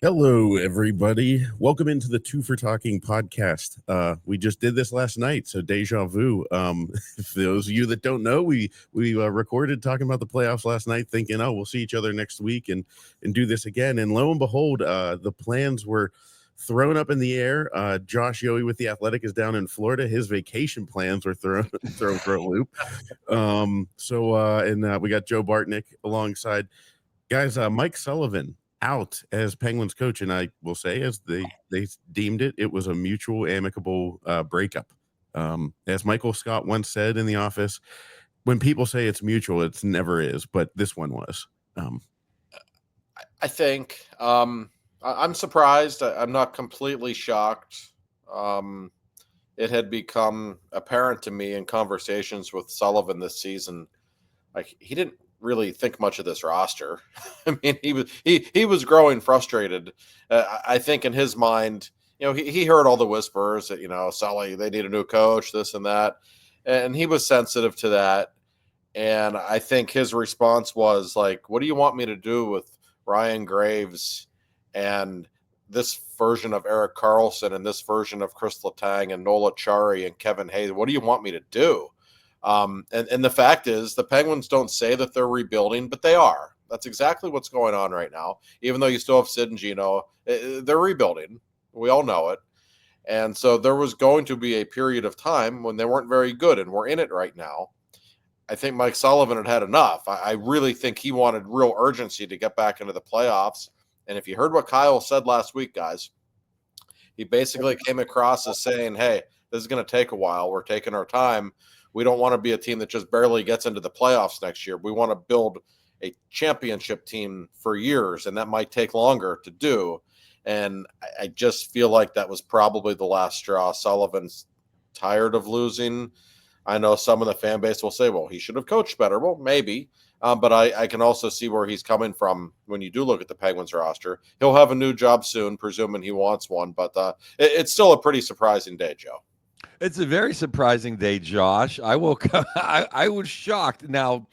Hello, everybody. Welcome into the Two for Talking podcast. We just did this last night, so deja vu. For those of you that don't know, we recorded talking about the playoffs last night, thinking, oh, we'll see each other next week and do this again. And lo and behold, the plans were thrown up in the air. Josh Yohe with the Athletic is down in Florida. His vacation plans were thrown for a loop. We got Joe Bartnick alongside. Guys, Mike Sullivan out as Penguins coach, and I will say, as they deemed it, it was a mutual, amicable breakup. As Michael Scott once said in The Office, when people say it's mutual, it never is, but this one was. I think I'm surprised. I'm not completely shocked. It had become apparent to me in conversations with Sullivan this season, like he didn't really think much of this roster. I mean, he was growing frustrated. I think in his mind, he heard all the whispers that, Sully, they need a new coach, this and that. And he was sensitive to that. And I think his response was like, what do you want me to do with Ryan Graves and this version of Erik Karlsson and this version of Chris Letang and Nola Chari and Kevin Hayes? What do you want me to do? And the fact is, the Penguins don't say that they're rebuilding, but they are. That's exactly what's going on right now. Even though you still have Sid and Gino, they're rebuilding. We all know it. And so there was going to be a period of time when they weren't very good, and we're in it right now. I think Mike Sullivan had enough. I really think he wanted real urgency to get back into the playoffs. And if you heard what Kyle said last week, guys, he basically came across as saying, hey, this is going to take a while. We're taking our time. We don't want to be a team that just barely gets into the playoffs next year. We want to build a championship team for years, and that might take longer to do. And I just feel like that was probably the last straw. Sullivan's tired of losing. I know some of the fan base will say, well, he should have coached better. Well, maybe. But I can also see where he's coming from when you do look at the Penguins roster. He'll have a new job soon, presuming he wants one. But it's still a pretty surprising day, Joe. It's a very surprising day, Josh. I woke up, I was shocked. Now,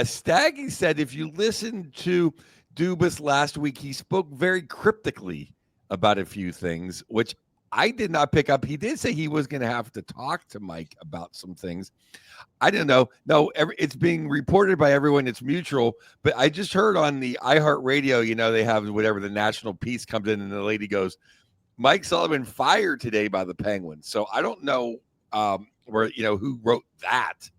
Staggy said if you listen to Dubas last week, he spoke very cryptically about a few things, which I did not pick up. He did say he was going to have to talk to Mike about some things. I didn't know. No, it's being reported by everyone. It's mutual. But I just heard on the iHeartRadio, they have whatever the national piece comes in, and the lady goes, Mike Sullivan fired today by the Penguins. So I don't know who wrote that.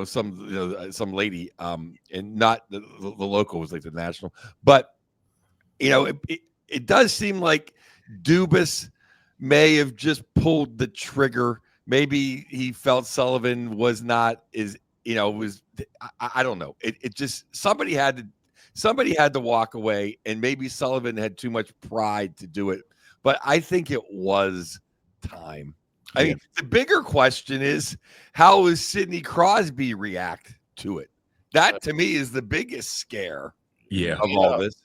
Some lady, and not the local was like the national. But it does seem like Dubas may have just pulled the trigger. Maybe he felt Sullivan was not I don't know. It just somebody had to walk away, and maybe Sullivan had too much pride to do it. But I think it was time. I mean, the bigger question is, how does Sidney Crosby react to it? That, to me, is the biggest scare of all this.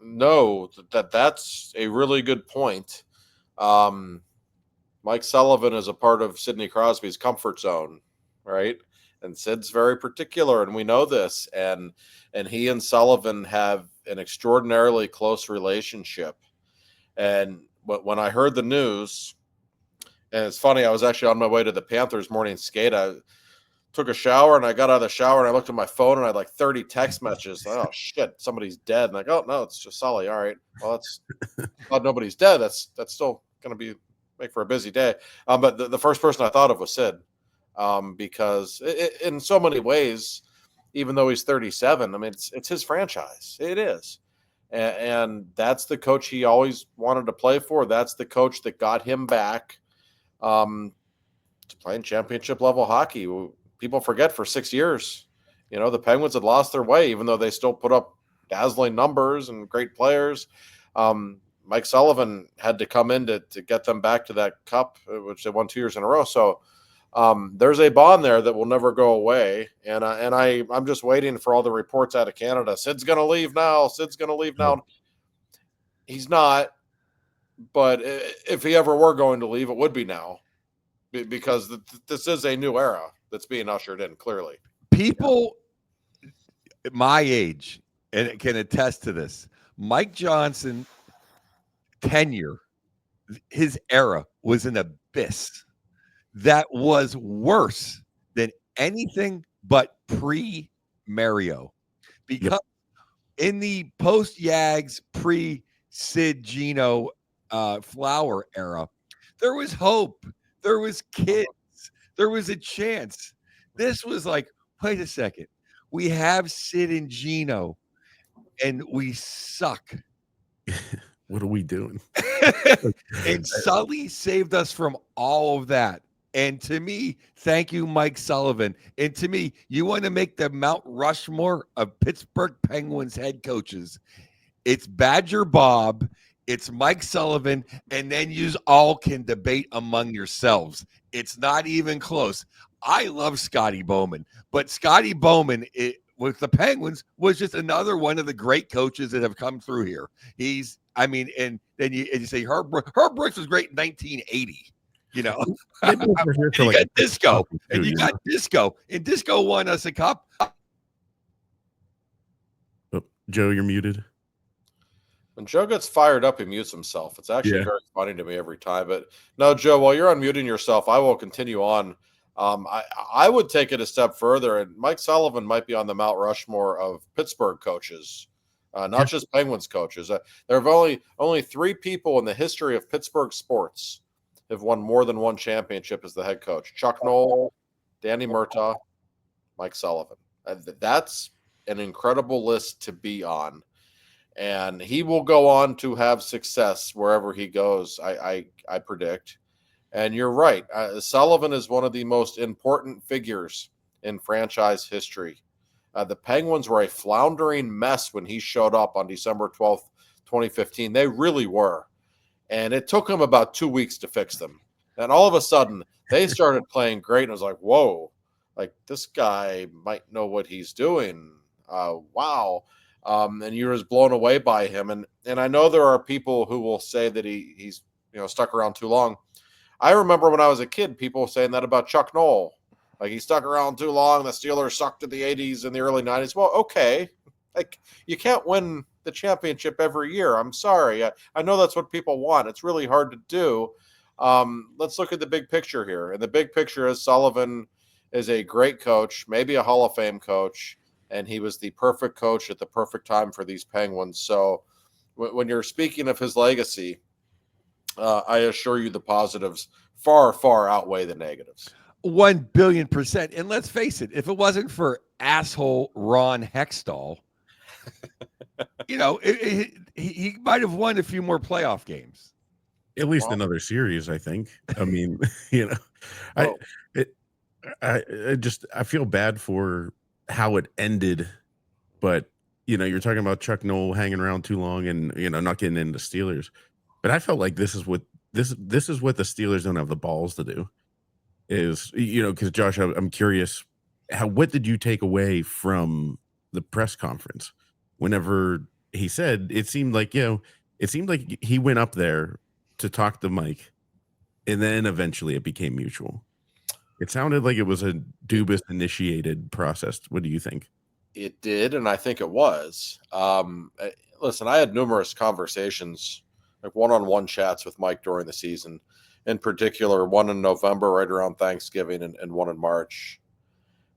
No, that's a really good point. Mike Sullivan is a part of Sidney Crosby's comfort zone, right? And Sid's very particular, and we know this. And he and Sullivan have an extraordinarily close relationship. And when I heard the news, and it's funny, I was actually on my way to the Panthers morning skate. I took a shower, and I got out of the shower, and I looked at my phone, and I had like 30 text messages. Oh, shit, somebody's dead. And oh, no, it's just Sully. All right. Well, that's glad nobody's dead. That's still going to make for a busy day. But the first person I thought of was Sid. Because in so many ways, even though he's 37, I mean, it's his franchise. It is. And that's the coach he always wanted to play for. That's the coach that got him back to playing championship level hockey. People forget for 6 years, the Penguins had lost their way, even though they still put up dazzling numbers and great players. Mike Sullivan had to come in to get them back to that cup, which they won 2 years in a row. So there's a bond there that will never go away. And I'm just waiting for all the reports out of Canada. Sid's going to leave now. Sid's going to leave now. He's not. But if he ever were going to leave, it would be now, because this is a new era that's being ushered in, clearly. People my age and can attest to this. Mike Johnson tenure, his era was an abyss that was worse than anything but pre-Mario. Because in the post-Yags, pre-Sid Gino Flower era, there was hope. There was kids. There was a chance. This was like, wait a second. We have Sid and Gino, and we suck. What are we doing? And Sully saved us from all of that. And to me, thank you, Mike Sullivan. And to me, you want to make the Mount Rushmore of Pittsburgh Penguins head coaches. It's Badger Bob, it's Mike Sullivan, and then you all can debate among yourselves. It's not even close. I love Scotty Bowman, but Scotty Bowman with the Penguins was just another one of the great coaches that have come through here. And then you say Herb Brooks was great in 1980. You know, you got Disco, and you got Disco, and Disco won us a cup. Oh, Joe, you're muted. When Joe gets fired up, he mutes himself. It's actually very funny to me every time. But no, Joe, while you're unmuting yourself, I will continue on. I would take it a step further, and Mike Sullivan might be on the Mount Rushmore of Pittsburgh coaches, not just Penguins coaches. There have only 3 people in the history of Pittsburgh sports have won more than one championship as the head coach: Chuck Noll, Danny Murtaugh, Mike Sullivan. That's an incredible list to be on. And he will go on to have success wherever he goes, I predict. And you're right. Sullivan is one of the most important figures in franchise history. The Penguins were a floundering mess when he showed up on December 12th, 2015. They really were. And it took him about 2 weeks to fix them. And all of a sudden, they started playing great. And I was like, whoa, like this guy might know what he's doing. Wow. And you're just blown away by him. And I know there are people who will say that he's stuck around too long. I remember when I was a kid, people saying that about Chuck Noll. Like, he stuck around too long. The Steelers sucked in the 80s and the early 90s. Well, okay. Like, you can't win the championship every year. I'm sorry. I know that's what people want. It's really hard to do. Let's look at the big picture here. And the big picture is Sullivan is a great coach, maybe a Hall of Fame coach, and he was the perfect coach at the perfect time for these Penguins. So when you're speaking of his legacy, I assure you the positives far, far outweigh the negatives. 1 billion%. And let's face it, if it wasn't for asshole Ron Hextall, he might have won a few more playoff games. At least another series, I think. I mean, I feel bad for how it ended, but you're talking about Chuck Noll hanging around too long and not getting into Steelers. But I felt like this is what the Steelers don't have the balls to do. Is because Josh, I'm curious, what did you take away from the press conference whenever he said it seemed like he went up there to talk to Mike, and then eventually it became mutual. It sounded like it was a Dubas initiated process. What do you think? It did, and I think it was. Listen, I had numerous conversations, like one-on-one chats with Mike during the season. In particular, one in November, right around Thanksgiving, and one in March.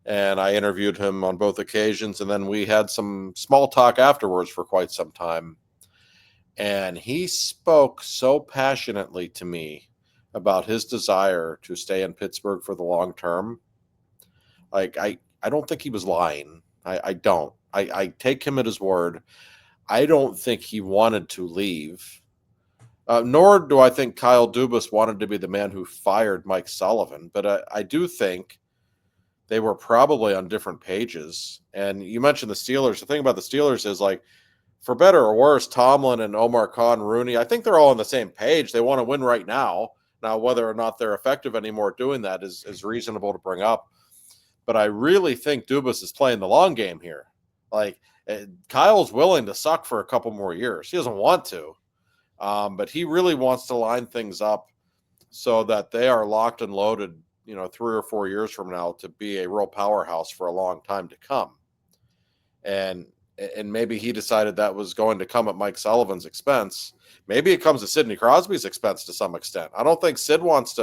And I interviewed him on both occasions, and then we had some small talk afterwards for quite some time. And he spoke so passionately to me about his desire to stay in Pittsburgh for the long term. Like, I don't think he was lying. I don't. I take him at his word. I don't think he wanted to leave. Nor do I think Kyle Dubas wanted to be the man who fired Mike Sullivan. But I do think they were probably on different pages. And you mentioned the Steelers. The thing about the Steelers is, like, for better or worse, Tomlin and Omar Khan, Rooney, I think they're all on the same page. They want to win right now. Now, whether or not they're effective anymore doing that is reasonable to bring up. But I really think Dubas is playing the long game here. Like, Kyle's willing to suck for a couple more years. He doesn't want to. But he really wants to line things up so that they are locked and loaded, 3 or 4 years from now to be a real powerhouse for a long time to come. And and maybe he decided that was going to come at Mike Sullivan's expense. Maybe it comes at Sidney Crosby's expense to some extent. I don't think Sid wants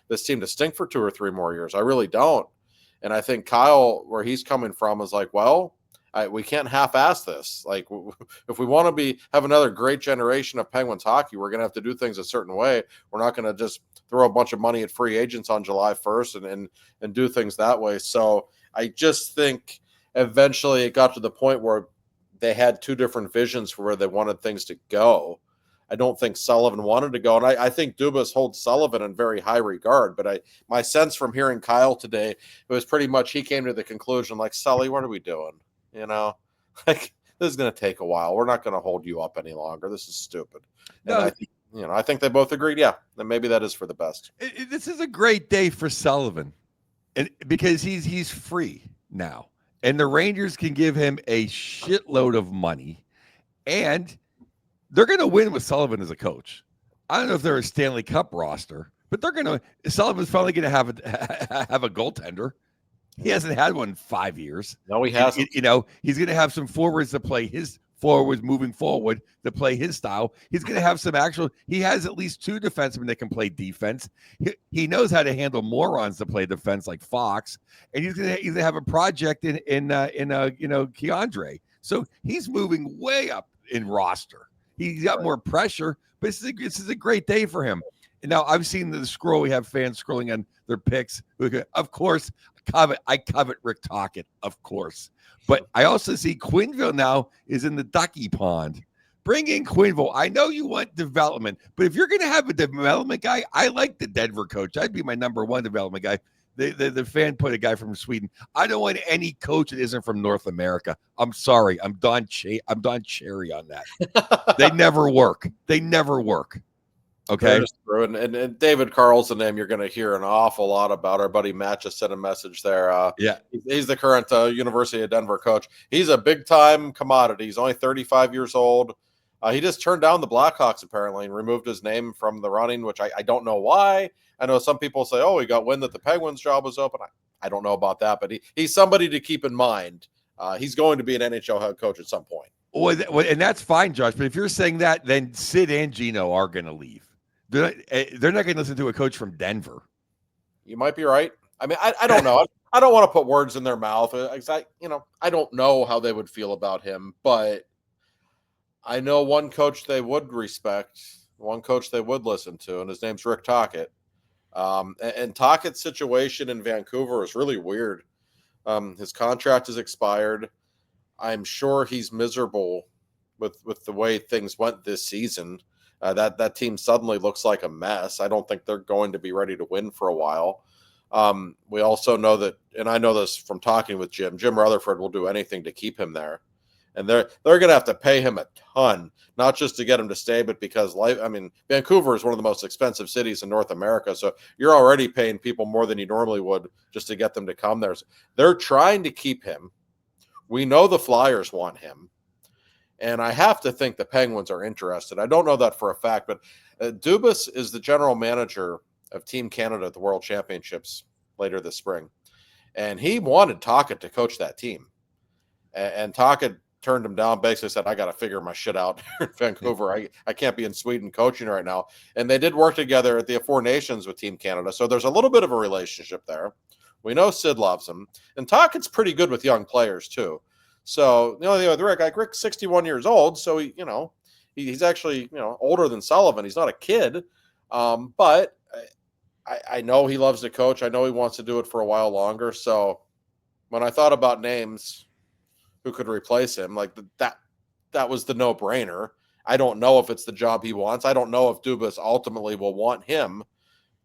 this team to stink for 2 or 3 more years. I really don't. And I think Kyle, where he's coming from, is like, well, we can't half-ass this. Like, if we want to have another great generation of Penguins hockey, we're going to have to do things a certain way. We're not going to just throw a bunch of money at free agents on July 1st and do things that way. So I just think eventually it got to the point where they had 2 different visions for where they wanted things to go. I don't think Sullivan wanted to go, and I think Dubas holds Sullivan in very high regard. But my sense from hearing Kyle today, it was pretty much he came to the conclusion, like, Sully, what are we doing? You know, like, this is going to take a while. We're not going to hold you up any longer. This is stupid. No. And I think they both agreed. Yeah, then maybe that is for the best. This is a great day for Sullivan, because he's free now, and the Rangers can give him a shitload of money, and they're going to win with Sullivan as a coach. I don't know if they're a Stanley Cup roster, but Sullivan's probably going to have a goaltender. He hasn't had one in 5 years. No, he hasn't. He's going to have some forwards to play his forwards moving forward to play his style. He's going to have he has at least 2 defensemen that can play defense. He knows how to handle morons to play defense like Fox. And he's going to have a project in Keandre. So he's moving way up in roster. He's got more pressure, but this is a great day for him. And now I've seen the scroll. We have fans scrolling on their picks. Of course, I covet Rick Tocchet, of course. But I also see Quenneville now is in the ducky pond. Bring in Quenneville. I know you want development, but if you're going to have a development guy, I like the Denver coach. I'd be my number 1 development guy. The fan put a guy from Sweden. I don't want any coach that isn't from North America. I'm sorry. I'm Don Cherry on that. They never work. Okay. And David Carl's the name you're going to hear an awful lot about. Our buddy Matt just sent a message there. He's the current University of Denver coach. He's a big-time commodity. He's only 35 years old. He just turned down the Blackhawks, apparently, and removed his name from the running, which I don't know why. I know some people say, oh, he got wind that the Penguins job was open. I don't know about that, but he's somebody to keep in mind. He's going to be an NHL head coach at some point. Well, and that's fine, Josh. But if you're saying that, then Sid and Gino are going to leave. They're not going to listen to a coach from Denver. You might be right. I mean, I don't know. I don't want to put words in their mouth. I don't know how they would feel about him, but I know one coach they would respect, one coach they would listen to, and his name's Rick Tocchet. And Tocchet's situation in Vancouver is really weird. His contract has expired. I'm sure he's miserable with the way things went this season. That team suddenly looks like a mess. I don't think they're going to be ready to win for a while. We also know that, and I know this from talking with Jim Rutherford will do anything to keep him there. And they're going to have to pay him a ton, not just to get him to stay, but because Vancouver is one of the most expensive cities in North America. So you're already paying people more than you normally would just to get them to come there. So they're trying to keep him. We know the Flyers want him. And I have to think the Penguins are interested. I don't know that for a fact, but Dubas is the general manager of Team Canada at the World Championships later this spring. And he wanted Tocchet to coach that team. And Tocchet turned him down, basically said, I got to figure my shit out in Vancouver. I can't be in Sweden coaching right now. And they did work together at the Four Nations with Team Canada. So there's a little bit of a relationship there. We know Sid loves him. And Tocchet's pretty good with young players too. So the only thing with Rick's 61 years old. So he's actually, older than Sullivan. He's not a kid. But I know he loves to coach. I know he wants to do it for a while longer. So when I thought about names who could replace him, like that was the no-brainer. I don't know if it's the job he wants. I don't know if Dubas ultimately will want him,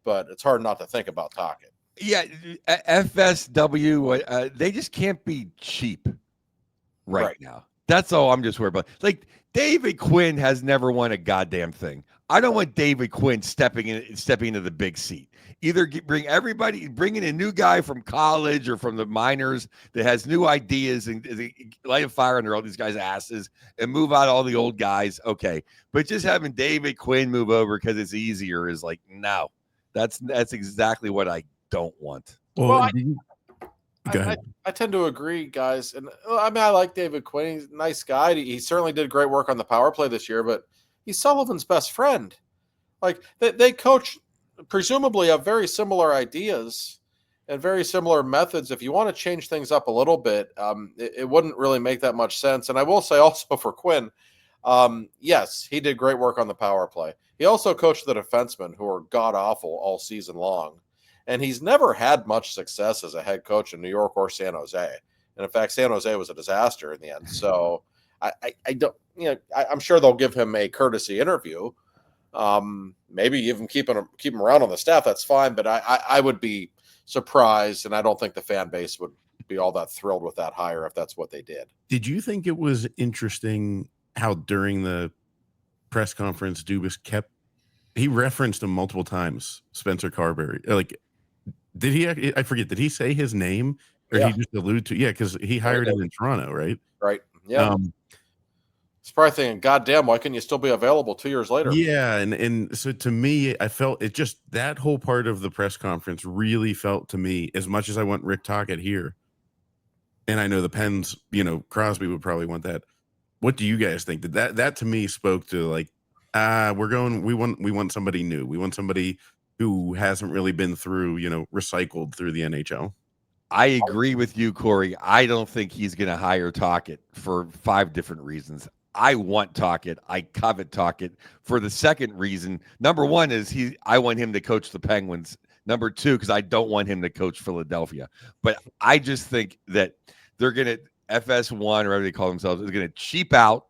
but it's hard not to think about Tocchet. Yeah, FSW, they just can't be cheap right now. That's all I'm just worried about. Like, David Quinn has never won a goddamn thing. I don't want David Quinn stepping into the big seat. Either bring in a new guy from college or from the minors that has new ideas and light a fire under all these guys' asses and move out all the old guys. Okay. But just having David Quinn move over because it's easier is like, no, that's exactly what I don't want. Well, Go ahead. I tend to agree, guys. And I mean, I like David Quinn. He's a nice guy. He certainly did great work on the power play this year, but he's Sullivan's best friend. Like they coach, presumably have very similar ideas and very similar methods. If you want to change things up a little bit, it wouldn't really make that much sense. And I will say also for Quinn, yes, he did great work on the power play. He also coached the defensemen who are god awful all season long. And he's never had much success as a head coach in New York or San Jose. And in fact, San Jose was a disaster in the end. So I don't, I'm sure they'll give him a courtesy interview. Maybe even keep him around on the staff. That's fine. But I would be surprised, and I don't think the fan base would be all that thrilled with that hire if that's what they did. Did you think it was interesting how during the press conference Dubas he referenced him multiple times, Spencer Carberry? Like, did he? I forget. Did he say his name, or he just allude to? Yeah, because he hired him in Toronto, right? Right. Yeah. It's probably thinking, God damn, why couldn't you still be available 2 years later? Yeah, and so to me, I felt it just that whole part of the press conference really felt to me, as much as I want Rick Tocchet here, and I know the Pens, Crosby would probably want that. What do you guys think? Did that to me spoke to like, we want somebody new. We want somebody who hasn't really been through, recycled through the NHL. I agree with you, Cory. I don't think he's going to hire Tocchet for 5 different reasons. I want Tocchet. I covet Tocchet for the second reason. Number one is I want him to coach the Penguins. Number two, because I don't want him to coach Philadelphia. But I just think that they're going to FS1 or whatever they call themselves is going to cheap out.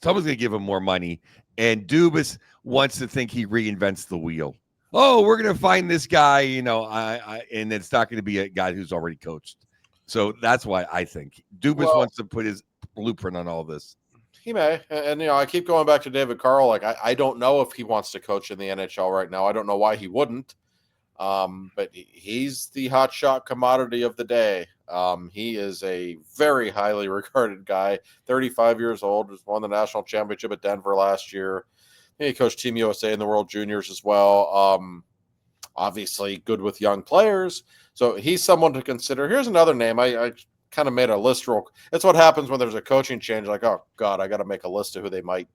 Someone's going to give him more money. And Dubas wants to think he reinvents the wheel. Oh, we're going to find this guy, and it's not going to be a guy who's already coached. So that's why I think Dubas wants to put his blueprint on all this. He may. And I keep going back to David Carl. Like, I don't know if he wants to coach in the NHL right now. I don't know why he wouldn't. But he's the hotshot commodity of the day. He is a very highly regarded guy, 35 years old, has won the national championship at Denver last year. He coached Team USA in the World Juniors as well. Obviously good with young players. So he's someone to consider. Here's another name. I kind of made a list It's what happens when there's a coaching change. Like, oh God, I got to make a list of who they might,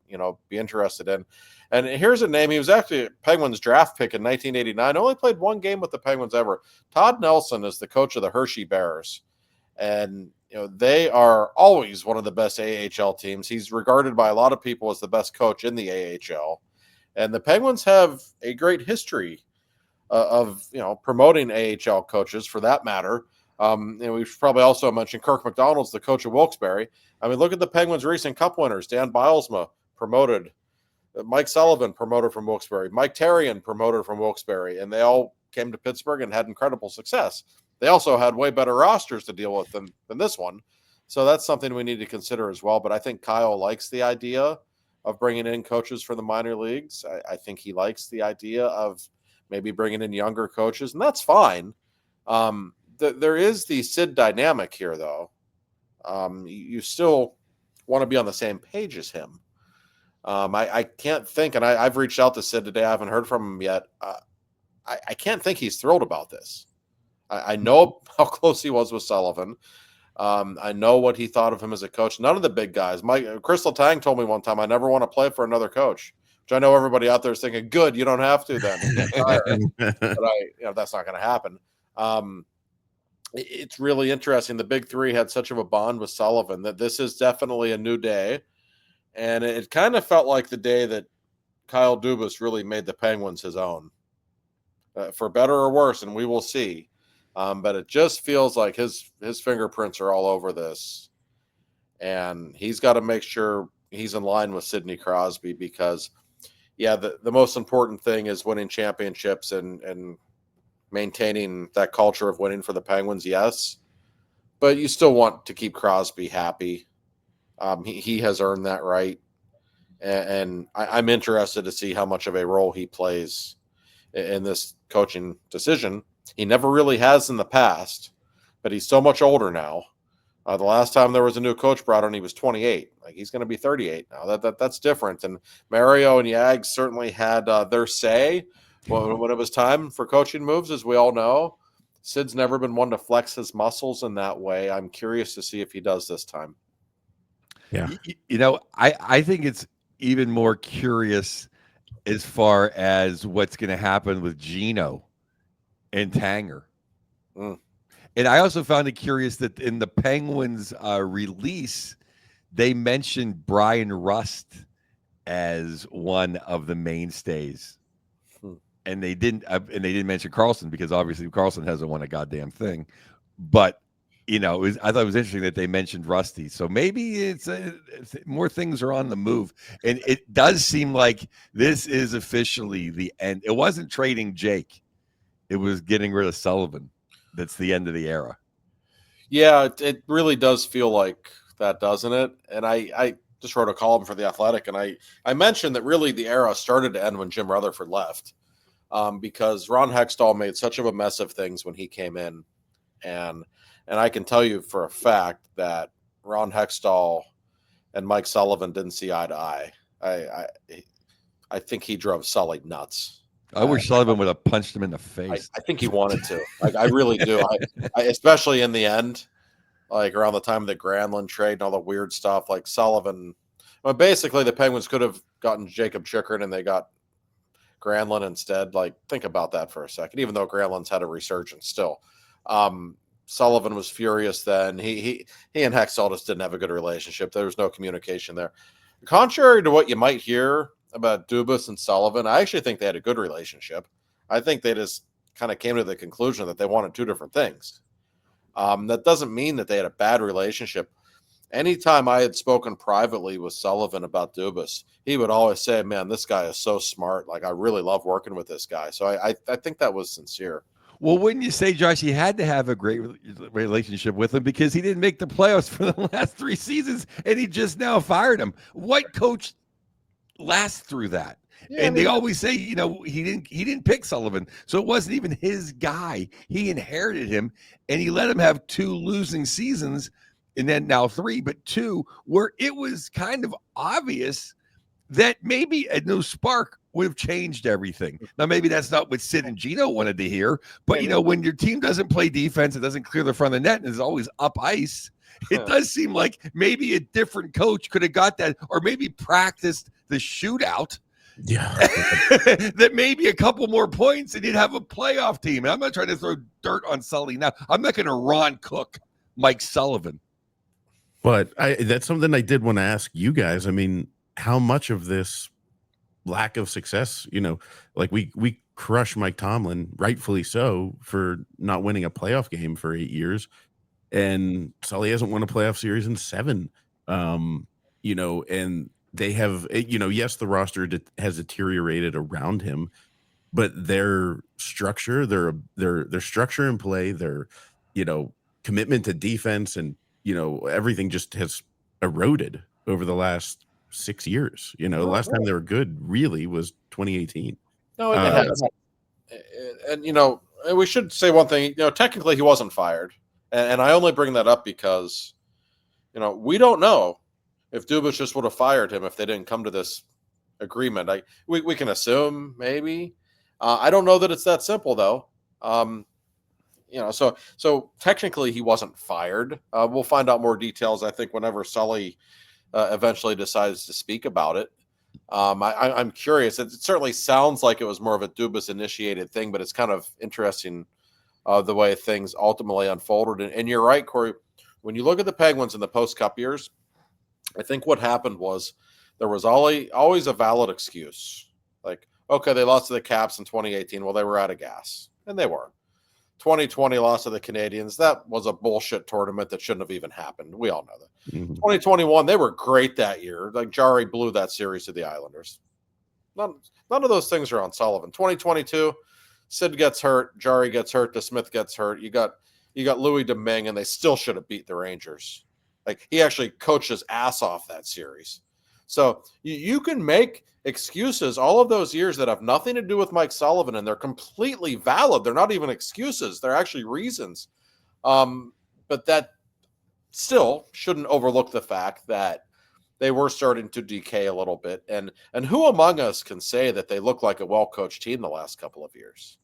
be interested in. And here's a name. He was actually a Penguins draft pick in 1989. Only played 1 game with the Penguins ever. Todd Nelson is the coach of the Hershey Bears. And, they are always one of the best AHL teams. He's regarded by a lot of people as the best coach in the AHL. And the Penguins have a great history of promoting AHL coaches for that matter. And we should probably also mention Kirk McDonald's the coach of Wilkes-Barre. I mean, look at the Penguins' recent Cup winners. Dan Bylsma promoted. Mike Sullivan promoted from Wilkes-Barre. Mike Therrien promoted from Wilkes-Barre. And they all came to Pittsburgh and had incredible success. They also had way better rosters to deal with than this one. So that's something we need to consider as well. But I think Kyle likes the idea of bringing in coaches for the minor leagues. I think he likes the idea of maybe bringing in younger coaches, and that's fine. There is the Sid dynamic here, though. You still want to be on the same page as him. I can't think, and I've reached out to Sid today. I haven't heard from him yet. I can't think he's thrilled about this. I know how close he was with Sullivan. I know what he thought of him as a coach. None of the big guys. Chris Letang told me one time, I never want to play for another coach, which I know everybody out there is thinking, good, you don't have to then. But that's not going to happen. It's really interesting. The big three had such of a bond with Sullivan that this is definitely a new day. And it kind of felt like the day that Kyle Dubas really made the Penguins his own, for better or worse, and we will see. But it just feels like his fingerprints are all over this. And he's got to make sure he's in line with Sidney Crosby because, the most important thing is winning championships and maintaining that culture of winning for the Penguins, yes. But you still want to keep Crosby happy. He has earned that right. And I'm interested to see how much of a role he plays in this coaching decision. He never really has in the past, but he's so much older now. The last time there was a new coach brought in, he was 28. Like, he's going to be 38 now. That's different. And Mario and Yags certainly had their say when it was time for coaching moves, as we all know. Sid's never been one to flex his muscles in that way. I'm curious to see if he does this time. Yeah. I think it's even more curious as far as what's going to happen with Gino and Tanger. Mm. And I also found it curious that in the Penguins release, they mentioned Brian Rust as one of the mainstays, and they didn't mention Carlson because obviously Carlson hasn't won a goddamn thing. But I thought it was interesting that they mentioned Rusty. So maybe it's more things are on the move, and it does seem like this is officially the end. It wasn't trading Jake; it was getting rid of Sullivan. That's the end of the era. Yeah, it really does feel like that, doesn't it? And I just wrote a column for The Athletic, and I mentioned that really the era started to end when Jim Rutherford left, because Ron Hextall made such of a mess of things when he came in, and I can tell you for a fact that Ron Hextall and Mike Sullivan didn't see eye to eye. I think he drove Sully nuts. I wish Sullivan would have punched him in the face. I think he wanted to. I really do. I especially in the end, like around the time of the Granlund trade and all the weird stuff, like Sullivan. Well, basically, the Penguins could have gotten Jacob Chikrin and they got Granlund instead. Like, think about that for a second. Even though Granlund's had a resurgence still, Sullivan was furious then. He and Hextall just didn't have a good relationship. There was no communication there. Contrary to what you might hear about Dubas and Sullivan, I actually think they had a good relationship. I think they just kind of came to the conclusion that they wanted two different things. That doesn't mean that they had a bad relationship. Anytime I had spoken privately with Sullivan about Dubas, he would always say, man, this guy is so smart. Like, I really love working with this guy. So I think that was sincere. Well, wouldn't you say, Josh, he had to have a great relationship with him because he didn't make the playoffs for the last 3 seasons and he just now fired him? What coach lasts through that? Yeah, and they always say, he didn't pick Sullivan, so it wasn't even his guy. He inherited him, and he let him have 2 losing seasons, and then now 3, but 2 where it was kind of obvious that maybe a new spark would have changed everything. Now, maybe that's not what Sid and Gino wanted to hear, but when your team doesn't play defense, it doesn't clear the front of the net, and is always up ice. It does seem like maybe a different coach could have got that, or maybe practiced the shootout. Yeah. That maybe a couple more points and you'd have a playoff team. And I'm not trying to throw dirt on Sully now. I'm not going to Ron Cook Mike Sullivan. But that's something I did want to ask you guys. I mean, how much of this lack of success, like we crush Mike Tomlin, rightfully so, for not winning a playoff game for 8 years. And Sully hasn't won a playoff series in 7. And they have, yes, the roster has deteriorated around him, but their structure, their structure in play, their, commitment to defense and, everything just has eroded over the last 6 years. The last time they were good really was 2018. No, it has. And we should say one thing, technically he wasn't fired. And I only bring that up because, we don't know if Dubas just would have fired him if they didn't come to this agreement. We can assume maybe. I don't know that it's that simple though. So technically he wasn't fired. We'll find out more details, I think, whenever Sully eventually decides to speak about it. I'm curious. It certainly sounds like it was more of a Dubas initiated thing, but it's kind of interesting the way things ultimately unfolded. And you're right, Cory. When you look at the Penguins in the post-Cup years, I think what happened was there was always a valid excuse. Like, okay, they lost to the Caps in 2018. Well, they were out of gas, and they were. 2020 loss to the Canadiens. That was a bullshit tournament that shouldn't have even happened. We all know that. Mm-hmm. 2021, they were great that year. Like, Jarry blew that series to the Islanders. None of those things are on Sullivan. 2022, Sid gets hurt, Jarry gets hurt, DeSmith gets hurt. You got Louis Domingue, and they still should have beat the Rangers. Like, he actually coached his ass off that series. So you can make excuses all of those years that have nothing to do with Mike Sullivan, and they're completely valid. They're not even excuses. They're actually reasons. But that still shouldn't overlook the fact that they were starting to decay a little bit. And who among us can say that they look like a well-coached team the last couple of years?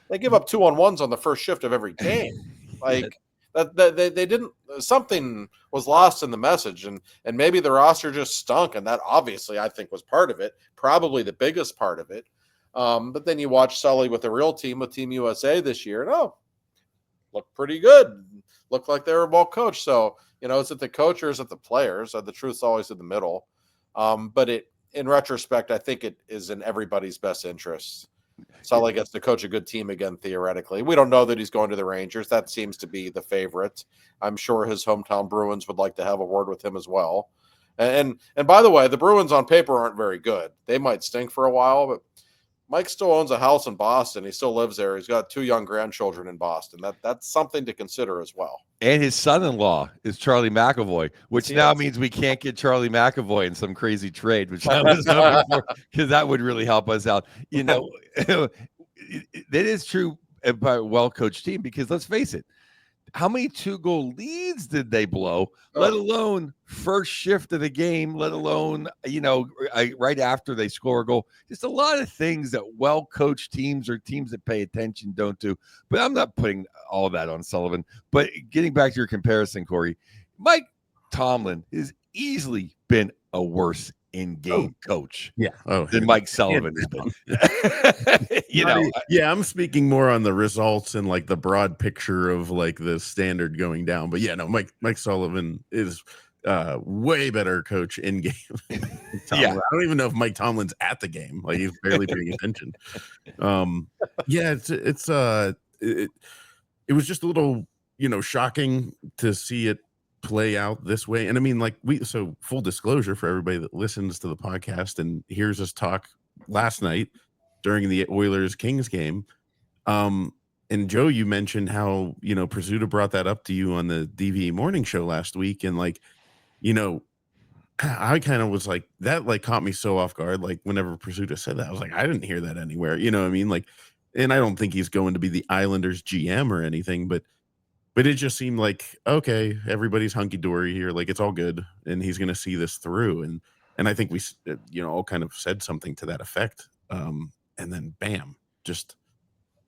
They give up 2-on-1s on the first shift of every game. Like that they didn't. Something was lost in the message, and maybe the roster just stunk, and that obviously I think was part of it, probably the biggest part of it. But then you watch Sully with the real team, with Team USA this year, and looked pretty good. Looked like they were well coached. So, is it the coach or is it the players? The truth's always in the middle. But in retrospect, I think it is in everybody's best interest. Sully gets to coach a good team again, theoretically. We don't know that he's going to the Rangers. That seems to be the favorite. I'm sure his hometown Bruins would like to have a word with him as well. And by the way, the Bruins on paper aren't very good. They might stink for a while, but Mike still owns a house in Boston. He still lives there. He's got 2 young grandchildren in Boston. That's something to consider as well. And his son-in-law is Charlie McAvoy, which now means we can't get Charlie McAvoy in some crazy trade, which I was hoping for, because that would really help us out. That is true about a well-coached team, because let's face it, how many 2-goal leads did they blow, let alone first shift of the game, let alone, right after they score a goal? Just a lot of things that well-coached teams or teams that pay attention don't do. But I'm not putting all that on Sullivan. But getting back to your comparison, Cory, Mike Tomlin has easily been a worse in-game coach than Mike Sullivan has been. Yeah, I'm speaking more on the results and like the broad picture of like the standard going down. But Mike Sullivan is way better coach in game. I don't even know if Mike Tomlin's at the game. Like, he's barely paying attention. It was just a little, shocking to see it play out this way. And I mean, so full disclosure for everybody that listens to the podcast and hears us talk last night during the Oilers Kings game. And Joe, you mentioned how, Pursuta brought that up to you on the DVE morning show last week. And I kind of was like, that caught me so off guard. Like, whenever Pursuta said that, I was like, I didn't hear that anywhere. You know what I mean? Like, and I don't think he's going to be the Islanders GM or anything, but it just seemed like, okay, everybody's hunky-dory here. Like, it's all good, and he's going to see this through. And I think we, all kind of said something to that effect. And then, bam, just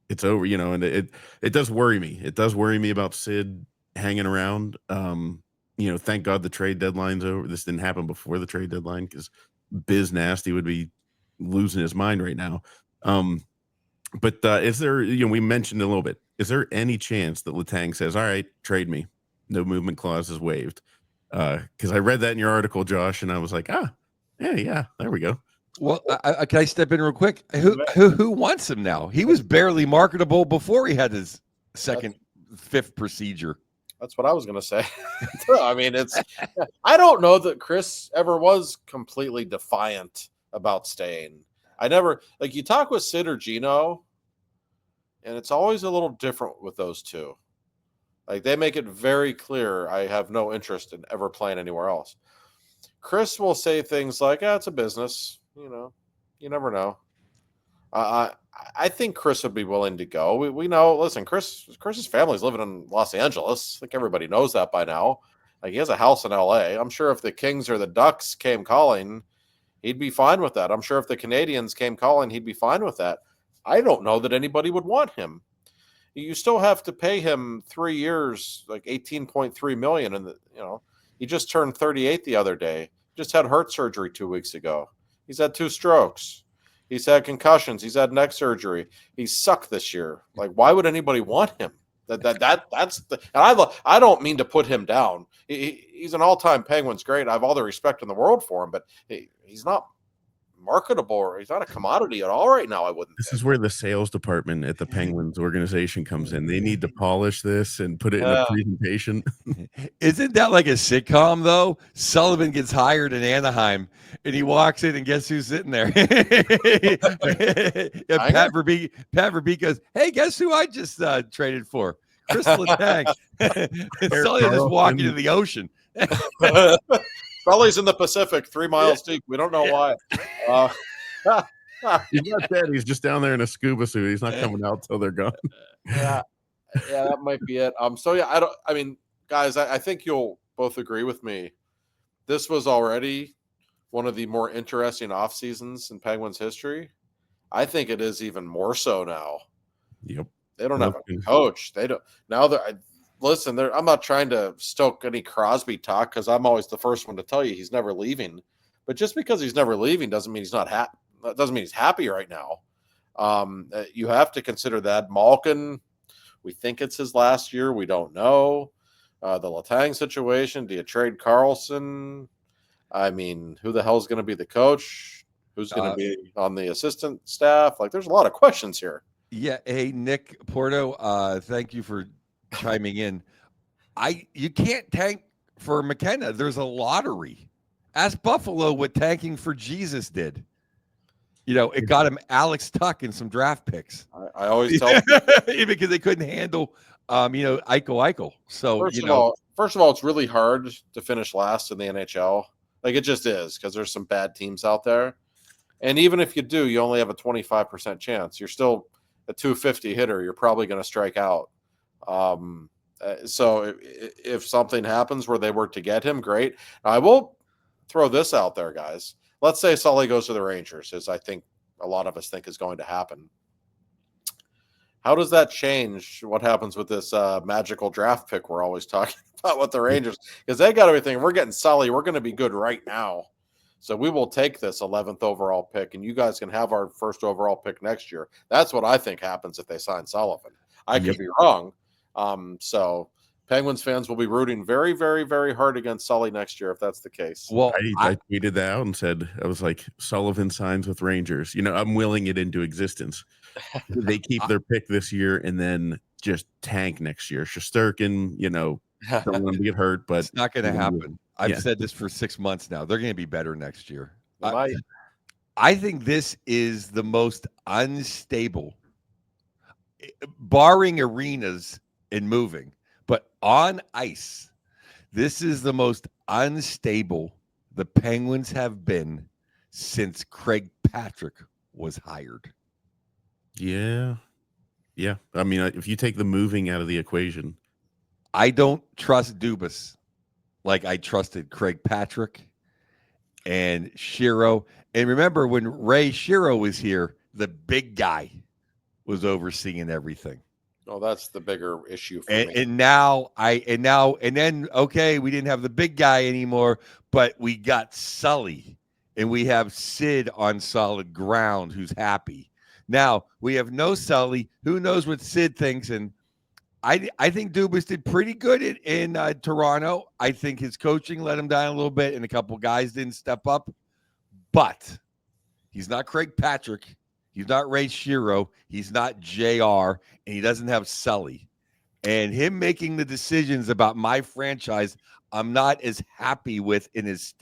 it's over, and it does worry me. It does worry me about Sid hanging around. Thank God the trade deadline's over. This didn't happen before the trade deadline, because Biz Nasty would be losing his mind right now. But is there, we mentioned a little bit, is there any chance that Letang says, all right, trade me, no movement clause is waived? Because I read that in your article, Josh, and I was like, yeah, there we go. Well, can I step in real quick? Who wants him now? He was barely marketable before he had his fifth procedure. That's what I was going to say. I mean, I don't know that Chris ever was completely defiant about staying. I never, you talk with Sid or Gino, and it's always a little different with those two. Like, they make it very clear, I have no interest in ever playing anywhere else. Chris will say things like, it's a business, you never know. I think Chris would be willing to go. We know, listen, Chris's family's living in Los Angeles. I think everybody knows that by now. Like, he has a house in LA. I'm sure if the Kings or the Ducks came calling, he'd be fine with that. I'm sure if the Canadians came calling, he'd be fine with that. I don't know that anybody would want him. You still have to pay him 3 years, like $18.3 million, and he just turned 38 the other day. Just had heart surgery 2 weeks ago. He's had 2 strokes. He's had concussions. He's had neck surgery. He's sucked this year. Like, why would anybody want him? That's the. And I don't mean to put him down. He's an all-time Penguins great. I have all the respect in the world for him, but he's not marketable, or he's not a commodity at all right now. I wouldn't. This is where the sales department at the Penguins organization comes in. They need to polish this and put it in a presentation. Isn't that like a sitcom though? Sullivan gets hired in Anaheim and he walks in and guess who's sitting there? Pat Verbeek goes, "Hey, guess who I just traded for? Chris Letang." Sully just walking into the ocean. Sully's in the Pacific, 3 miles deep. We don't know why. He's not dead. He's just down there in a scuba suit. He's not coming out till they're gone. Yeah, that might be it. Guys, I think you'll both agree with me. This was already one of the more interesting off seasons in Penguins history. I think it is even more so now. Yep. They don't have a coach. They don't now. Listen. I'm not trying to stoke any Crosby talk because I'm always the first one to tell you he's never leaving. But just because he's never leaving doesn't mean he's not happy. Doesn't mean he's happy right now. You have to consider that Malkin. We think it's his last year. We don't know. The Letang situation. Do you trade Carlson? I mean, who the hell is going to be the coach? Who's going to be on the assistant staff? Like, there's a lot of questions here. Yeah. Hey, Nick Porto, thank you for chiming in. You can't tank for McKenna. There's a lottery. Ask Buffalo what tanking for Jesus did. It got him Alex Tuck and some draft picks. I always tell because they couldn't handle, Eichel. So first of all, it's really hard to finish last in the NHL. Like, it just is, because there's some bad teams out there. And even if you do, you only have a 25% chance. You're still a 250 hitter. You're probably going to strike out. So if something happens where they were to get him, great. Now, I will throw this out there, guys. Let's say Sully goes to the Rangers, as I think a lot of us think is going to happen. How does that change what happens with this magical draft pick we're always talking about with the Rangers? Because they got everything. We're getting Sully. We're going to be good right now. So we will take this 11th overall pick, and you guys can have our first overall pick next year. That's what I think happens if they sign Sullivan. I could be wrong. So Penguins fans will be rooting very, very, very hard against Sully next year if that's the case. Well, I tweeted that out and said, I was like, Sullivan signs with Rangers. I'm willing it into existence. They keep their pick this year and then just tank next year. Shesterkin, don't want to get hurt, but it's not going to happen. I've said this for 6 months now. They're going to be better next year. I think this is the most unstable, barring arenas and moving, but on ice, this is the most unstable the Penguins have been since Craig Patrick was hired. Yeah. I mean, if you take the moving out of the equation, I don't trust Dubas like I trusted Craig Patrick and Shiro. And remember when Ray Shiro was here, the big guy was overseeing everything. Oh, that's the bigger issue for me. And then okay, we didn't have the big guy anymore, but we got Sully, and we have Sid on solid ground who's happy. Now we have no Sully. Who knows what Sid thinks? And I think Dubas did pretty good in Toronto. I think his coaching let him down a little bit, and a couple guys didn't step up. But he's not Craig Patrick. He's not Ray Shiro. He's not JR, and he doesn't have Sully. And him making the decisions about my franchise, I'm not as happy with in his,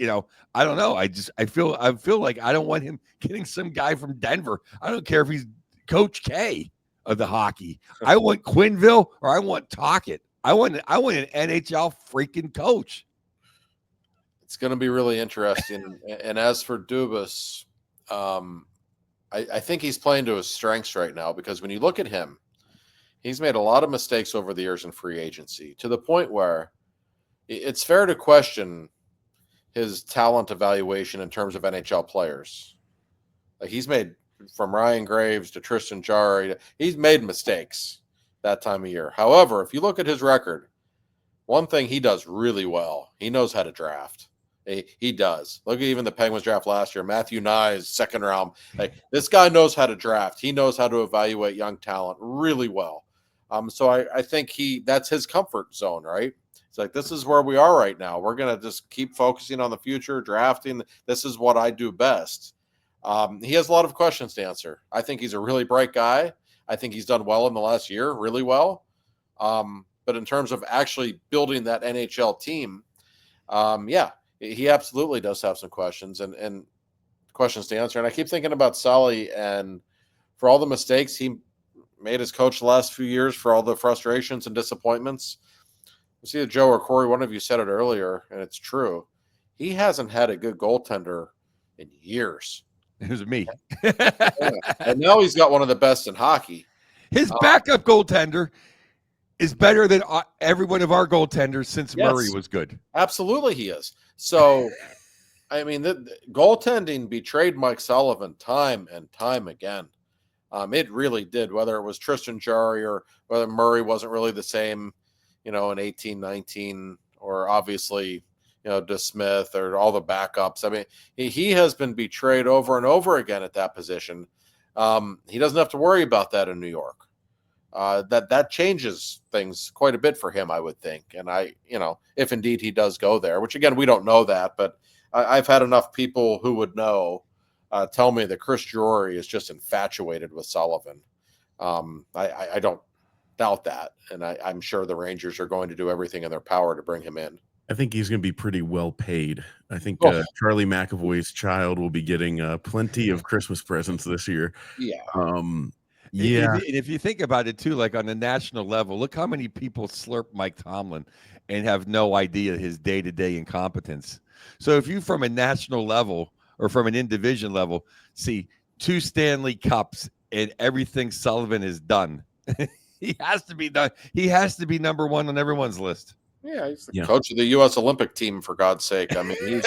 I don't know. I feel like I don't want him getting some guy from Denver. I don't care if he's Coach K of the hockey. I want Quinville or I want Tocchet. I want an NHL freaking coach. It's going to be really interesting. And as for Dubas, I think he's playing to his strengths right now, because when you look at him, he's made a lot of mistakes over the years in free agency, to the point where it's fair to question his talent evaluation in terms of NHL players. Like, he's made, from Ryan Graves to Tristan Jarry, he's made mistakes that time of year. However, if you look at his record, one thing he does really well, he knows how to draft. He does. Look at even the Penguins draft last year. Matthew Nye's second round. Like, this guy knows how to draft. He knows how to evaluate young talent really well. So I think that's his comfort zone, right? It's like, this is where we are right now. We're going to just keep focusing on the future, drafting. This is what I do best. He has a lot of questions to answer. I think he's a really bright guy. I think he's done well in the last year, really well. But in terms of actually building that NHL team, he absolutely does have some questions and questions to answer. And I keep thinking about Sully, and for all the mistakes he made as coach the last few years, for all the frustrations and disappointments. See, either Joe or Cory, one of you said it earlier, and it's true. He hasn't had a good goaltender in years. It was me. And now he's got one of the best in hockey. His backup goaltender is better than every one of our goaltenders since Murray was good. Absolutely he is. So, I mean, the goaltending betrayed Mike Sullivan time and time again. It really did, whether it was Tristan Jarry or whether Murray wasn't really the same, in 18, 19, or obviously, DeSmith or all the backups. I mean, he has been betrayed over and over again at that position. He doesn't have to worry about that in New York. That changes things quite a bit for him, I would think. And if indeed he does go there, which again, we don't know that, but I've had enough people who would know tell me that Chris Drury is just infatuated with Sullivan. I don't doubt that. And I'm sure the Rangers are going to do everything in their power to bring him in. I think he's going to be pretty well paid. I think Oh. Charlie McAvoy's child will be getting plenty of Christmas presents this year. Yeah. Yeah. And if you think about it too, like on the national level, look how many people slurp Mike Tomlin and have no idea his day-to-day incompetence. So if you from a national level or from an in-division level see 2 Stanley Cups and everything Sullivan has done, he has to be done. He has to be number one on everyone's list. Yeah, he's the coach of the U.S. Olympic team, for God's sake. I mean,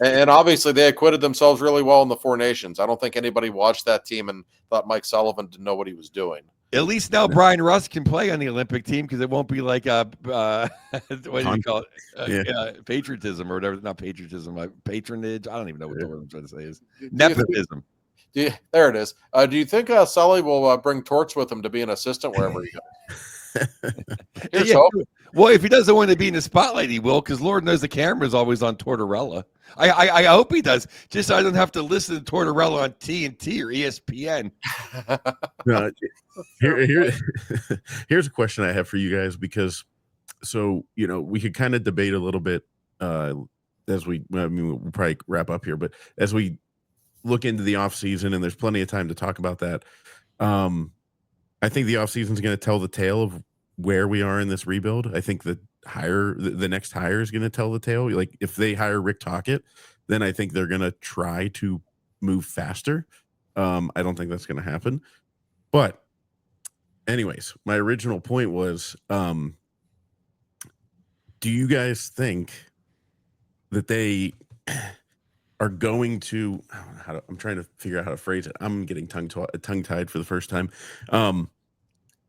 and obviously they acquitted themselves really well in the Four Nations. I don't think anybody watched that team and thought Mike Sullivan didn't know what he was doing. At least now Brian Russ can play on the Olympic team because it won't be like what do you call it? Patriotism or whatever. Not patriotism, patronage. I don't even know what the word I'm trying to say is. Nepotism. There it is. Do you think Sully will bring Torts with him to be an assistant wherever he goes? Well, if he doesn't want to be in the spotlight, he will, because Lord knows the camera is always on Tortorella. I hope he does, just so I don't have to listen to Tortorella on TNT or ESPN. Here's a question I have for you guys, because we could kind of we'll probably wrap up here, but as we look into the off season, and there's plenty of time to talk about that, I think the off season is going to tell the tale of where we are in this rebuild. I think the next hire is going to tell the tale. Like if they hire Rick Tocchet, then I think they're going to try to move faster. I don't think that's going to happen. But anyways, my original point was, do you guys think that they are going to, I'm trying to figure out how to phrase it. I'm getting tongue-tied for the first time.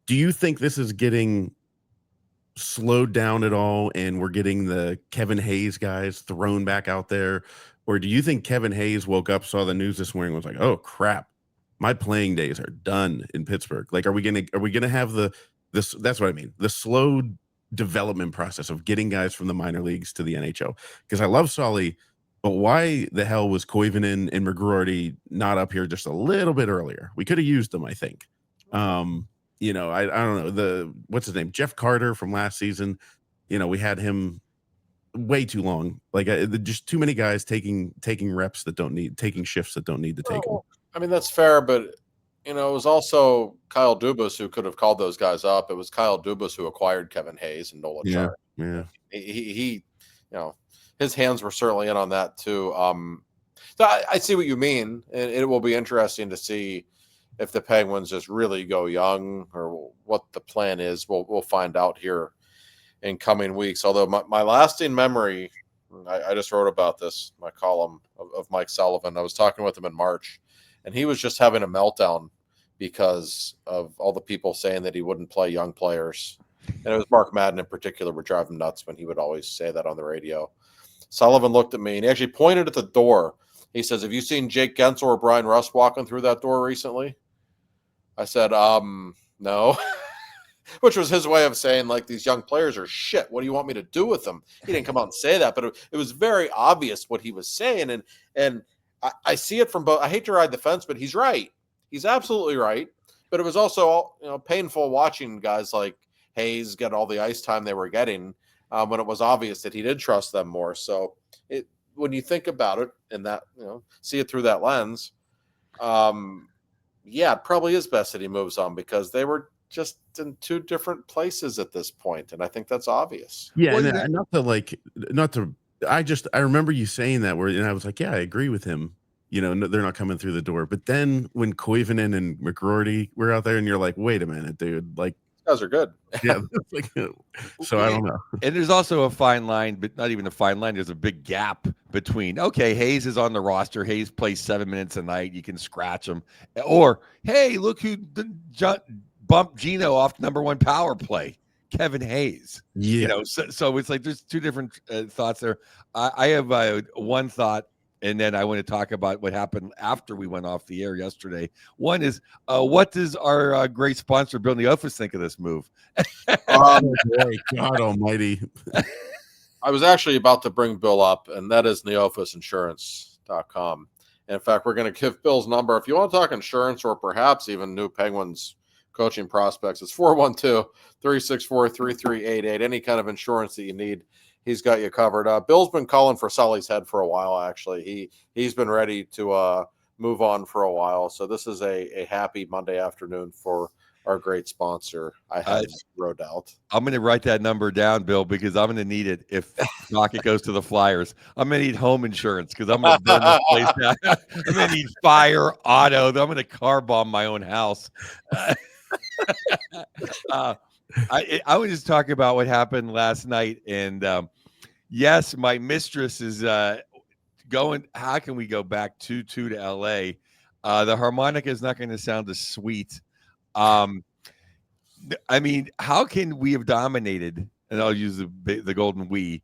Do you think this is getting slowed down at all, and we're getting the Kevin Hayes guys thrown back out there? Or do you think Kevin Hayes woke up, saw the news this morning, was like, oh crap, my playing days are done in Pittsburgh? Like, are we gonna have this? That's what I mean. The slow development process of getting guys from the minor leagues to the NHL. Because I love Sully, but why the hell was Koivunen and McGroarty not up here just a little bit earlier? We could have used them, I think. I don't know, what's his name? Jeff Carter from last season. We had him way too long. Like just too many guys taking reps that don't need, taking shifts that don't need to take them. I mean, that's fair, but it was also Kyle Dubas who could have called those guys up. It was Kyle Dubas who acquired Kevin Hayes and Nolan Sharp. Yeah. He his hands were certainly in on that too. So I see what you mean, and it will be interesting to see if the Penguins just really go young or what the plan is. We'll find out here in coming weeks. Although my lasting memory, I just wrote about this, my column of Mike Sullivan. I was talking with him in March, and he was just having a meltdown because of all the people saying that he wouldn't play young players. And it was Mark Madden in particular would drive him nuts when he would always say that on the radio. Sullivan looked at me, and he actually pointed at the door. He says, have you seen Jake Gensel or Brian Rust walking through that door recently? I said, no, which was his way of saying, like, these young players are shit. What do you want me to do with them? He didn't come out and say that, but it was very obvious what he was saying. And I see it from both. I hate to ride the fence, but he's right. He's absolutely right. But it was also, painful watching guys like Hayes get all the ice time they were getting when it was obvious that he did trust them more. So when you think about it and that, see it through that lens, it probably is best that he moves on, because they were just in two different places at this point, and I think that's obvious. Yeah, I remember you saying that, and I was like, yeah, I agree with him. They're not coming through the door. But then when Koivunen and McGroarty were out there, and you're like, wait a minute, dude, like guys are good. Yeah. Like, so I don't know. And there's also a fine line, but not even a fine line. There's a big gap between, okay, Hayes is on the roster. Hayes plays 7 minutes a night. You can scratch him. Or, hey, look who bumped Gino off number 1 power play, Kevin Hayes. Yeah. You know, so it's like there's two different thoughts there. I have one thought, and then I want to talk about what happened after we went off the air yesterday. One is, what does our great sponsor, Bill Neofus, think of this move? Oh, boy, God almighty. I was actually about to bring Bill up, and that is neofusinsurance.com. In fact, we're going to give Bill's number. If you want to talk insurance or perhaps even new Penguins coaching prospects, it's 412-364-3388. Any kind of insurance that you need, he's got you covered. Bill's been calling for Sully's head for a while, actually. He's been ready to move on for a while. So this is a happy Monday afternoon for our great sponsor. I have zero doubt. I'm going to write that number down, Bill, because I'm going to need it if Rocket goes to the Flyers. I'm going to need home insurance because I'm going to burn this place down. I'm going to need fire, auto. I'm going to car bomb my own house. I was just talking about what happened last night, and yes, my mistress is going. How can we go back 2-2 to LA? The harmonica is not going to sound as sweet. I mean, how can we have dominated, and I'll use the golden we,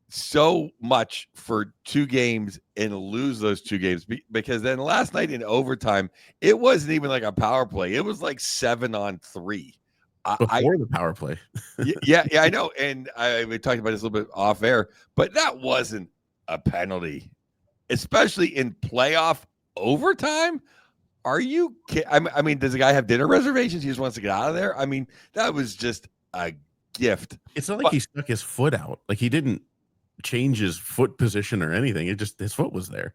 so much for 2 games and lose those 2 games? Because then last night in overtime, it wasn't even like a power play. It was like 7-on-3. Before the power play. yeah, I know. And we talked about this a little bit off air, but that wasn't a penalty, especially in playoff overtime. Are you kidding? I mean, does the guy have dinner reservations? He just wants to get out of there. I mean, that was just a gift. It's not like he stuck his foot out. Like he didn't change his foot position or anything. It just, his foot was there.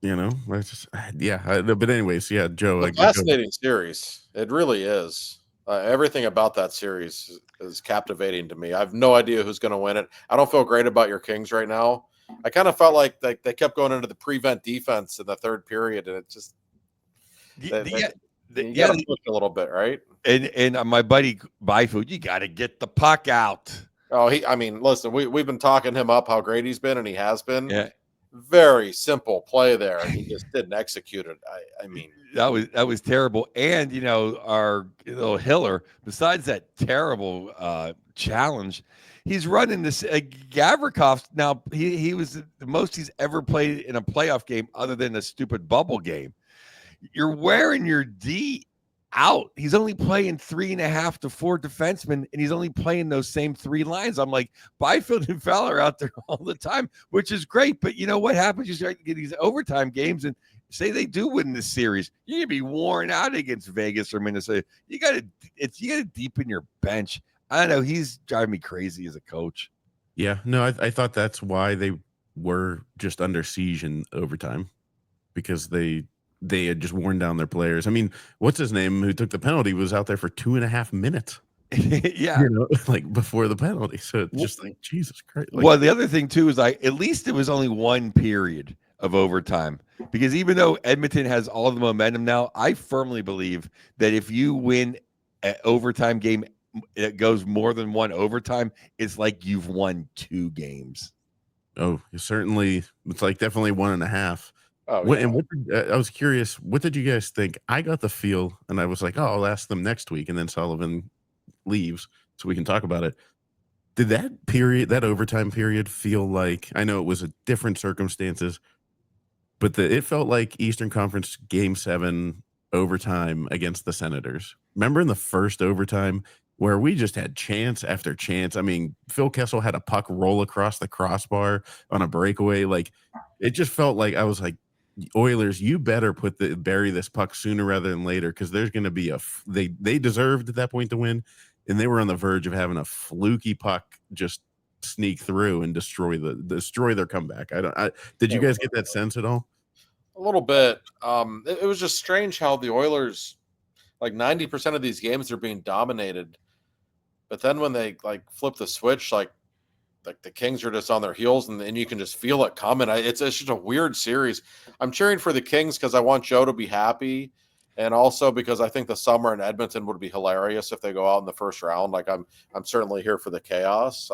You know, it's just, but anyways, yeah, Joe. Fascinating series. It really is. Everything about that series is captivating to me. I have no idea who's going to win it. I don't feel great about your Kings right now. I kind of felt like they kept going into the prevent defense in the third period, and it just you got to push a little bit, right? And my buddy Byfood, you got to get the puck out. Oh, listen, we've been talking him up how great he's been, and he has been. Yeah. Very simple play there, and he just didn't execute it. I mean, that was terrible. And you know, our little Hiller, besides that terrible challenge, he's running this Gavrikov. Now he was the most he's ever played in a playoff game, other than a stupid bubble game. You're wearing your D out. He's only playing 3.5 to 4 defensemen, and he's only playing those same 3 lines. I'm like, Byfield and Fowler out there all the time, which is great. But you know what happens? You start to get these overtime games, and say they do win this series, you're gonna be worn out against Vegas or Minnesota. You gotta deepen your bench. I don't know. He's driving me crazy as a coach. Yeah, no, I thought that's why they were just under siege in overtime, because they had just worn down their players. I mean, what's his name who took the penalty was out there for 2.5 minutes. Yeah, you know, like before the penalty. So it's just like, Jesus Christ. Like, well, the other thing too is at least it was only 1 period of overtime, because even though Edmonton has all the momentum now, I firmly believe that if you win an overtime game, it goes more than 1 overtime, it's like you've won 2 games. Oh, certainly. It's like definitely 1.5. Oh, yeah. I was curious, what did you guys think? I got the feel, and I was like, oh, I'll ask them next week, and then Sullivan leaves so we can talk about it. Did that overtime period feel like, I know it was a different circumstances, but it felt like Eastern Conference Game 7 overtime against the Senators. Remember in the first overtime where we just had chance after chance? I mean, Phil Kessel had a puck roll across the crossbar on a breakaway. Like, it just felt like, I was like, Oilers, you better bury this puck sooner rather than later, because there's going to be they deserved at that point to win, and they were on the verge of having a fluky puck just sneak through and destroy their comeback. Did you guys get that sense at all? A little bit. It was just strange how the Oilers, like 90% of these games, are being dominated, but then when they like flip the switch, like the Kings are just on their heels, and you can just feel it coming. It's just a weird series. I'm cheering for the Kings because I want Joe to be happy, And also because I think the summer in Edmonton would be hilarious if they go out in the first round. Like I'm certainly here for the chaos.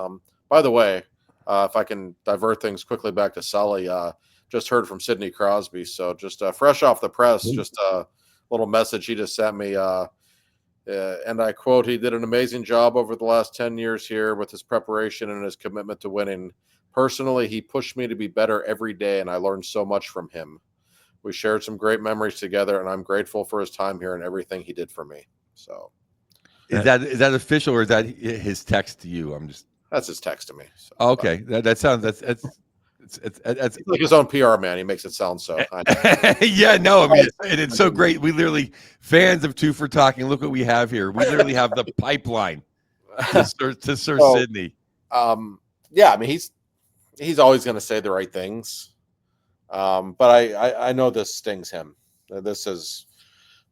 By the way, if I can divert things quickly back to Sully, just heard from Sidney Crosby. So just fresh off the press, just a little message he just sent me. And I quote, "He did an amazing job over the last 10 years here with his preparation and his commitment to winning. Personally, he pushed me to be better every day, and I learned so much from him. We shared some great memories together, and I'm grateful for his time here and everything he did for me." So, is that official, or is that his text to you? that's his text to me. So, okay. That sounds that's like his own PR man. He makes it sound so. Yeah, no, I mean, it's so great. We literally, fans of Two for Talking, look what we have here. We literally have the pipeline to Sir Sidney. Yeah, I mean, he's always going to say the right things. But I know this stings him. This is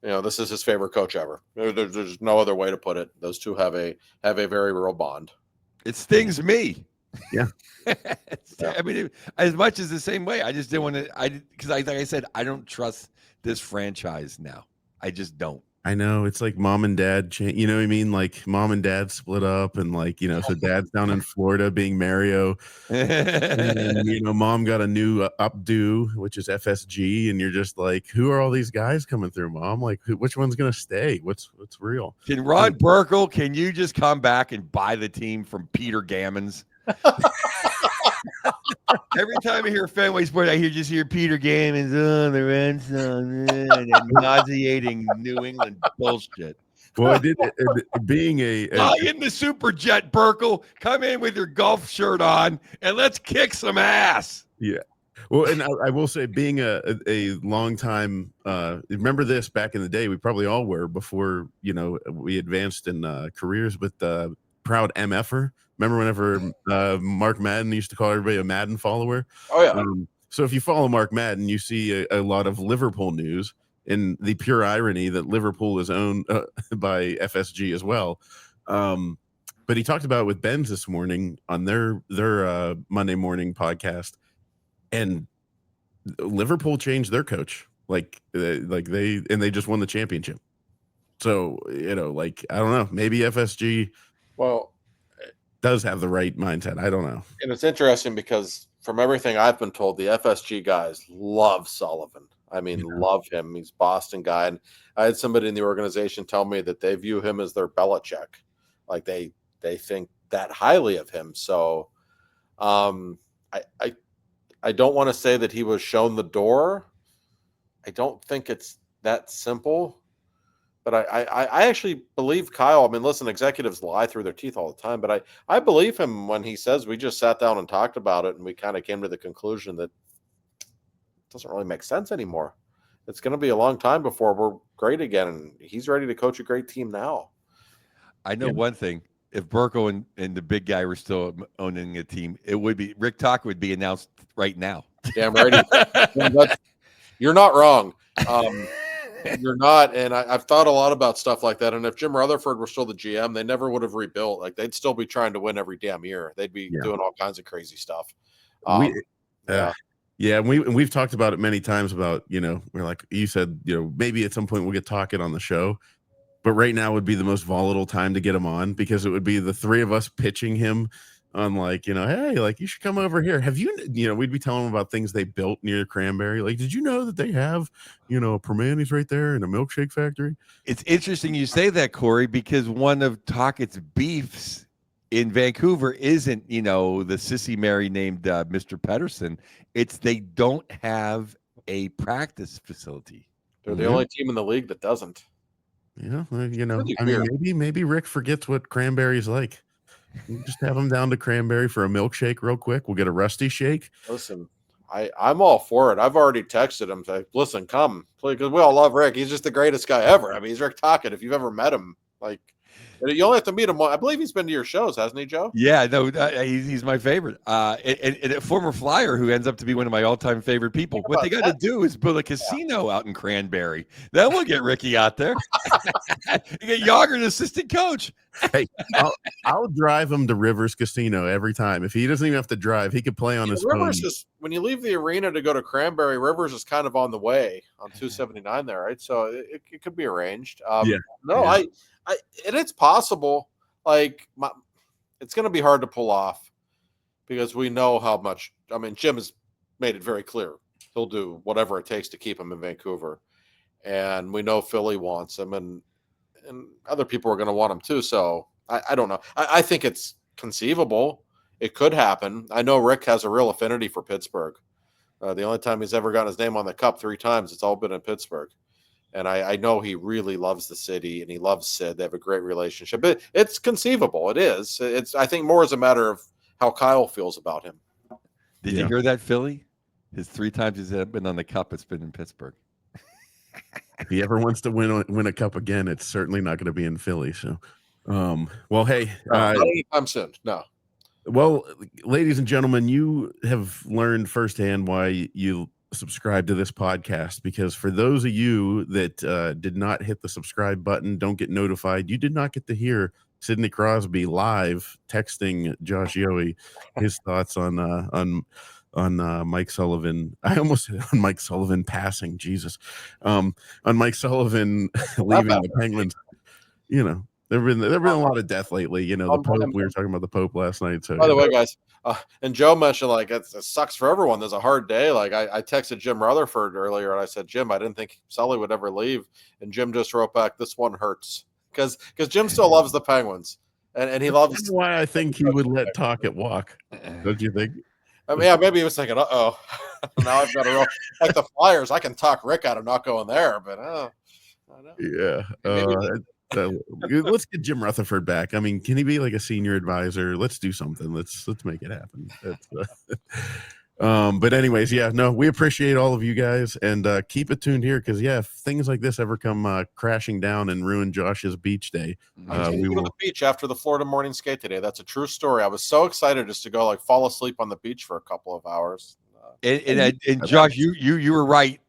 his favorite coach ever. There's no other way to put it. Those two have a very real bond. It stings me. Yeah. I mean, as much as the same way. I just didn't want to. Because like I said, I don't trust this franchise now. I just don't. I know, it's like mom and dad, you know what I mean? Like mom and dad split up, and like, so dad's down in Florida being Mario, and mom got a new updo, which is FSG, and you're just like, who are all these guys coming through, mom? Like, which one's gonna stay? What's real? Can Ron Burkle? Can you just come back and buy the team from Peter Gammons? Every time I hear Fenway Sport, I hear Peter Gammons on the red song and nauseating New England bullshit. Well, I did being Fly in the Super Jet, Burkle. Come in with your golf shirt on and let's kick some ass. Yeah. Well, and I will say, being a long time, remember this back in the day, we probably all were before, we advanced in careers, but proud MFer. Remember whenever Mark Madden used to call everybody a Madden follower? Oh, yeah. So if you follow Mark Madden, you see a lot of Liverpool news, and the pure irony that Liverpool is owned by FSG as well. But he talked about it with Ben's this morning on their Monday morning podcast, and Liverpool changed their coach. They just won the championship. So, I don't know, maybe FSG does have the right mindset. I don't know. And it's interesting because from everything I've been told, the FSG guys love Sullivan. I mean, love him. He's a Boston guy. And I had somebody in the organization tell me that they view him as their Belichick. Like they think that highly of him. So I don't want to say that he was shown the door. I don't think it's that simple. But I actually believe Kyle. I mean, listen, executives lie through their teeth all the time, but I believe him when he says we just sat down and talked about it, and we kind of came to the conclusion that it doesn't really make sense anymore. It's going to be a long time before we're great again, and he's ready to coach a great team now. I know one thing. If Burko and the big guy were still owning a team, it would be Rick Talk would be announced right now. Damn right. You're not wrong. You're not, and I've thought a lot about stuff like that. And if Jim Rutherford were still the GM, they never would have rebuilt. Like they'd still be trying to win every damn year. They'd be doing all kinds of crazy stuff. We've talked about it many times about, we're like, you said, maybe at some point we'll get talking on the show, but right now would be the most volatile time to get him on, because it would be the three of us pitching him on hey, like you should come over here. Have you, we'd be telling them about things they built near Cranberry. Like, did you know that they have, Permanis right there and a milkshake factory? It's interesting you say that, Cory, because one of Tockett's beefs in Vancouver isn't, the sissy Mary named Mr. Pedersen. It's they don't have a practice facility. They're the only team in the league that doesn't. Yeah, maybe Rick forgets what Cranberry's like. We'll just have him down to Cranberry for a milkshake real quick. We'll get a Rusty shake. Listen, I'm all for it. I've already texted him. Like, listen, come, because we all love Rick. He's just the greatest guy ever. I mean, he's Rick Tocchet. If you've ever met him, you only have to meet him. I believe he's been to your shows, hasn't he, Joe? Yeah, no, he's my favorite. And a former Flyer who ends up to be one of my all-time favorite people. What they got to do is build a casino out in Cranberry. That will get Ricky out there. You get Yager, an assistant coach. Hey, I'll drive him to Rivers Casino every time. If he doesn't even have to drive, he could play on his phone. when you leave the arena to go to Cranberry, Rivers is kind of on the way on 279 there, right? So it could be arranged. No, yeah. and it's possible. Like it's going to be hard to pull off because we know how much. I mean, Jim has made it very clear he'll do whatever it takes to keep him in Vancouver, and we know Philly wants him, and other people are going to want him too. So I don't know. I think it's conceivable. It could happen. I know Rick has a real affinity for Pittsburgh. The only time he's ever gotten his name on the cup 3 times, it's all been in Pittsburgh. And I know he really loves the city and he loves Sid. They have a great relationship. But it's conceivable. It is. It's I think more as a matter of how Kyle feels about him. Did you hear that, Philly? His 3 times he's been on the cup, it's been in Pittsburgh. If he ever wants to win a cup again, it's certainly not going to be in Philly. So, well, hey, not anytime soon. No. Well, ladies and gentlemen, you have learned firsthand why you subscribe to this podcast, because for those of you that did not hit the subscribe button, don't get notified, you did not get to hear Sidney Crosby live texting Josh Yohe his thoughts on Mike Sullivan. I almost said on Mike Sullivan passing, Jesus, on Mike Sullivan leaving the Penguins. You know, there have been a lot of death lately. You know, the Pope. We were talking about the Pope last night. So, by the way, guys, and Joe mentioned like it sucks for everyone. There's a hard day. Like I texted Jim Rutherford earlier, and I said, Jim, I didn't think Sully would ever leave, and Jim just wrote back, "This one hurts," because Jim still loves the Penguins, and he loves. That's why I think he would let Tocchet walk. Don't you think? I mean, yeah, maybe he was thinking, now I've got to roll like the Flyers. I can talk Rick out of not going there, but I don't know. Yeah. Let's get Jim Rutherford back. I mean, can he be like a senior advisor? Let's do something. Let's make it happen. But anyways, we appreciate all of you guys, and keep it tuned here, because if things like this ever come crashing down and ruin Josh's beach day, we will to the beach after the Florida morning skate today. That's a true story. I was so excited just to go like fall asleep on the beach for a couple of hours. And Josh, you were right.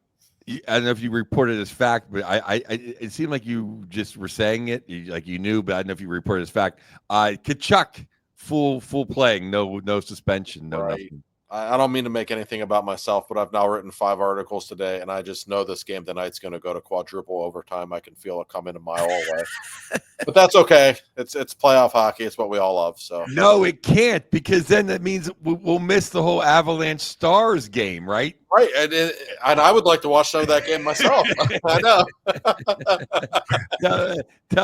I don't know if you reported as fact, but it seemed like you just were saying it like you knew, but I don't know if you reported as fact. Kachuk full playing, no suspension, no nothing. I don't mean to make anything about myself, but I've now written 5 articles today, and I just know this game tonight's going to go to quadruple overtime. I can feel it coming a mile away, but that's okay. It's playoff hockey. It's what we all love. So no, it can't, because then that means we'll miss the whole Avalanche Stars game, right? Right, and I would like to watch some of that game myself. I know.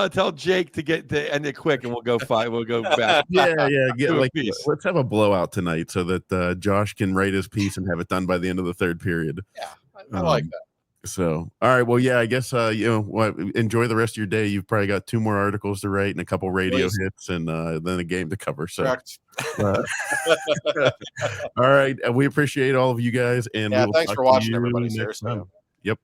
Tell Jake to end it quick, and we'll go fight. We'll go back. Let's have a blowout tonight so that Josh can write his piece and have it done by the end of the 3rd period. Yeah, I like that. So, all right. Well, I guess enjoy the rest of your day. You've probably got 2 more articles to write and a couple radio hits, and then a game to cover. So, all right. We appreciate all of you guys, and thanks for watching, everybody. Seriously. Yep.